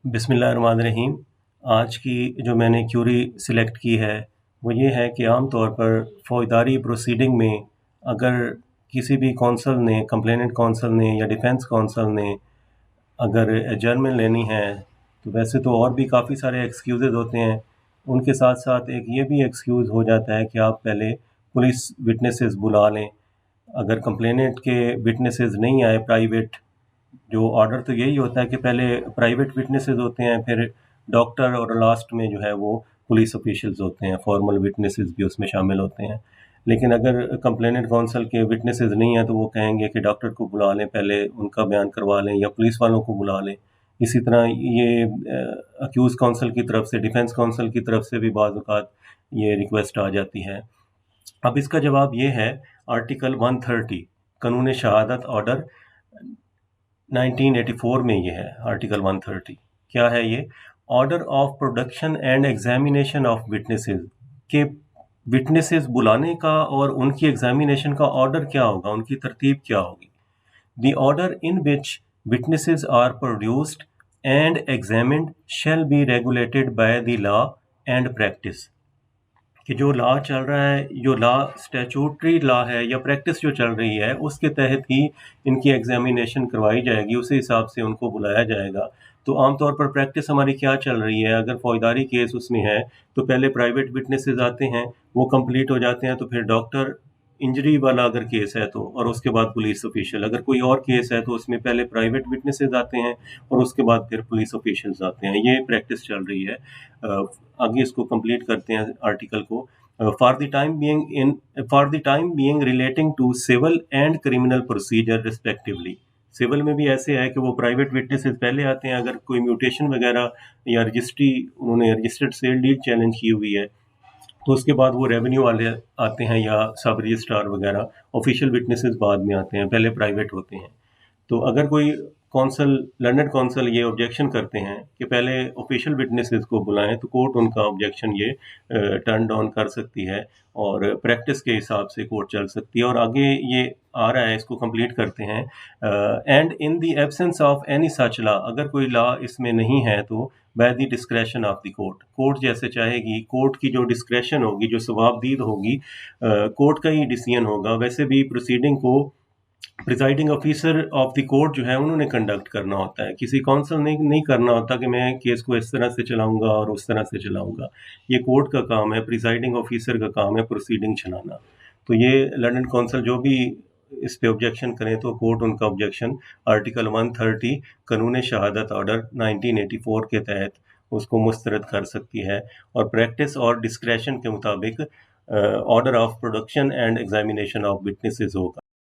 बिस्मिल्लाहिर्रहमानिर्रहीम। आज की जो मैंने क्यूरी सिलेक्ट की है वो ये है कि आम तौर पर फ़ौजदारी प्रोसीडिंग में अगर किसी भी कौंसल ने, कंप्लेनेंट कौंसल ने या डिफेंस कौंसल ने अगर एडजर्नमेंट लेनी है तो वैसे तो और भी काफ़ी सारे एक्सक्यूज़ेज़ होते हैं। उनके साथ साथ एक ये भी एक्सक्यूज़ हो जाता है कि आप पहले पुलिस विटनेसेस बुला लें। अगर कंप्लेनेंट के विटनेसेस नहीं आए प्राइवेट, जो ऑर्डर तो यही होता है कि पहले प्राइवेट विटनेसेस होते हैं, फिर डॉक्टर और लास्ट में जो है वो पुलिस ऑफिशियल्स होते हैं, फॉर्मल विटनेसेस भी उसमें शामिल होते हैं। लेकिन अगर कंप्लेनेंट काउंसिल के विटनेसेस नहीं हैं तो वो कहेंगे कि डॉक्टर को बुला लें, पहले उनका बयान करवा लें या पुलिस वालों को बुला लें। इसी तरह ये अक्यूज काउंसिल की तरफ से, डिफेंस काउंसिल की तरफ से भी बाज़ औक़ात ये रिक्वेस्ट आ जाती है। अब इसका जवाब ये है, आर्टिकल 130 कानून शहादत ऑर्डर 1984 में ये है। आर्टिकल 130 क्या है ये? Order of production and examination of witnesses, के विटनेसेस बुलाने का और उनकी एग्जामिनेशन का ऑर्डर क्या होगा, उनकी तरतीब क्या होगी। The order in which witnesses are produced and examined shall be regulated by the law and practice, कि जो लॉ चल रहा है, जो लॉ स्टैट्यूटरी लॉ है या प्रैक्टिस जो चल रही है, उसके तहत ही इनकी एग्जामिनेशन करवाई जाएगी, उसी हिसाब से उनको बुलाया जाएगा। तो आमतौर पर प्रैक्टिस हमारी क्या चल रही है, अगर फौजदारी केस उसमें है तो पहले प्राइवेट विटनेसेस आते हैं, वो कंप्लीट हो जाते हैं तो फिर डॉक्टर, इंजरी वाला अगर केस है तो, और उसके बाद पुलिस ऑफिशियल। अगर कोई और केस है तो उसमें पहले प्राइवेट विटनेसेस आते हैं और उसके बाद फिर पुलिस ऑफिशियल्स आते हैं। ये प्रैक्टिस चल रही है। आगे इसको कंप्लीट करते हैं आर्टिकल को। For the time being relating to civil and criminal procedure respectively. Civil में भी ऐसे है कि वो प्राइवेट विटनेसेस पहले आते हैं, अगर कोई म्यूटेशन वगैरह या रजिस्ट्री, उन्होंने रजिस्टर्ड सेल डीड चैलेंज की हुई है तो उसके बाद वो रेवेन्यू वाले आते हैं या सब रजिस्ट्रार वगैरह। ऑफिशियल विटनेसेस बाद में आते हैं, पहले प्राइवेट होते हैं। तो अगर कोई कौंसल, लंदन कौंसल ये ऑब्जेक्शन करते हैं कि पहले ऑफिशियल विटनेसेस को बुलाएं, तो कोर्ट उनका ऑब्जेक्शन ये टर्न डाउन कर सकती है और प्रैक्टिस के हिसाब से कोर्ट चल सकती है। और आगे ये आ रहा है, इसको कंप्लीट करते हैं। And in the absence of any such law, अगर कोई लॉ इसमें नहीं है तो by the discretion of the court, court जैसे चाहेगी, कोर्ट की जो डिस्क्रेशन होगी, जो सवाबदीद होगी, कोर्ट का ही डिसीजन होगा। वैसे भी प्रोसीडिंग को presiding officer of the court जो है उन्होंने कंडक्ट करना होता है, किसी काउंसिल ने नहीं करना होता कि मैं केस को इस तरह से चलाऊंगा और उस तरह से चलाऊंगा। ये कोर्ट का काम है, प्रिजाइडिंग ऑफिसर का काम है प्रोसीडिंग चलाना। तो ये लंदन काउंसिल जो भी इस पे ऑब्जेक्शन करें तो कोर्ट उनका ऑब्जेक्शन आर्टिकल 130 कानून शहादत ऑर्डर 1984 के तहत उसको मुस्तरद कर सकती है और प्रैक्टिस और डिस्क्रेशन के मुताबिक order of production and examination of witnesses होगा।